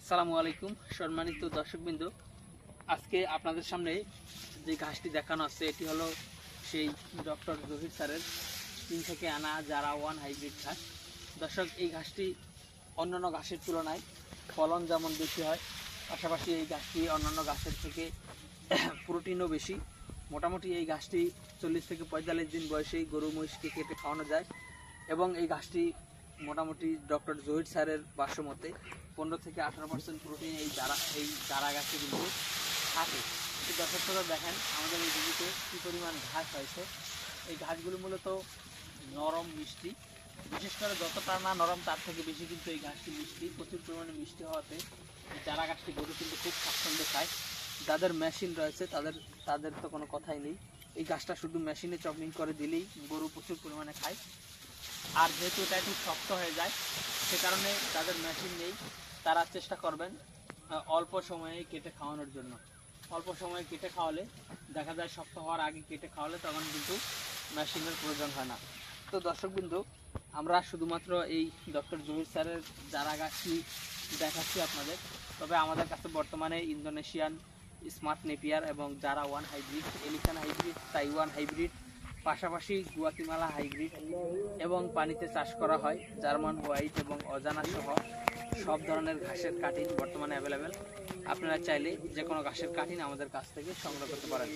আসসালামু আলাইকুম সম্মানিত দর্শকবৃন্দ, আজকে আপনাদের সামনে যে ঘাসটি দেখানো আছে এটি হলো সেই ডক্টর জহির স্যারের 3 থেকে আনা যারা ওয়ান হাইব্রিড ঘাস। দর্শক, এই ঘাসটি অন্যান্য ঘাসের তুলনায় ফলন যেমন বেশি হয়, পাশাপাশি এই ঘাসটি অন্যান্য ঘাসের থেকে প্রোটিনও বেশি। মোটামুটি এই ঘাসটি 40 থেকে 45 দিন বয়সেই গরু মহিষকে কেটে খাওয়ানো যায় এবং এই ঘাসটি মোটামুটি ডক্টর জহির স্যারের ভাষ্যমতে 15 থেকে 18% প্রোটিন এই চারা গাছে কিন্তু থাকে। দর্শকরা দেখেন আমাদের এই জমিতে কী পরিমাণ ঘাস হয়েছে। এই ঘাসগুলো মূলত নরম মিষ্টি, বিশেষ করে যতটা না নরম তার থেকে বেশি কিন্তু এই ঘাসটি মিষ্টি। প্রচুর পরিমাণে মিষ্টি হওয়াতে এই চারা গাছটি গরু কিন্তু খুব স্বাচ্ছন্দ্যে খায়। যাদের মেশিন রয়েছে তাদের তো কোনো কথাই নেই, এই গাছটা শুধু মেশিনে চপিং করে দিলেই গরু প্রচুর পরিমাণে খায়। আর যেহেতু এটা একটু শক্ত হয়ে যায়, সে কারণে যাদের মেশিন নেই তারা চেষ্টা করবেন অল্প সময়ে কেটে খাওয়ানোর জন্য। অল্প সময়ে কেটে খাওয়ালে দেখা যায় শক্ত হওয়ার আগে কেটে খাওয়ালে তখন কিন্তু মেশিনের প্রয়োজন হয় না। তো দর্শকবৃন্দ, আমরা শুধুমাত্র এই ডক্টর জহির স্যারের চারা গাছটি দেখাচ্ছি আপনাদের। তবে আমাদের কাছে বর্তমানে ইন্দোনেশিয়ান স্মার্ট নেপিয়ার এবং যারা one hybrid, elephant hybrid, Taiwan hybrid, পাশাপাশি গুয়াতিমালা হাইব্রিড এবং পানিতে চাষ করা হয় জার্মান হোয়াইট এবং অজানা সহ সব ধরনের ঘাসের কাটিং বর্তমানে অ্যাভেলেবেল। আপনারা চাইলে যে কোনো ঘাসের কাটিং আমাদের কাছ থেকে সংগ্রহ করতে পারেন।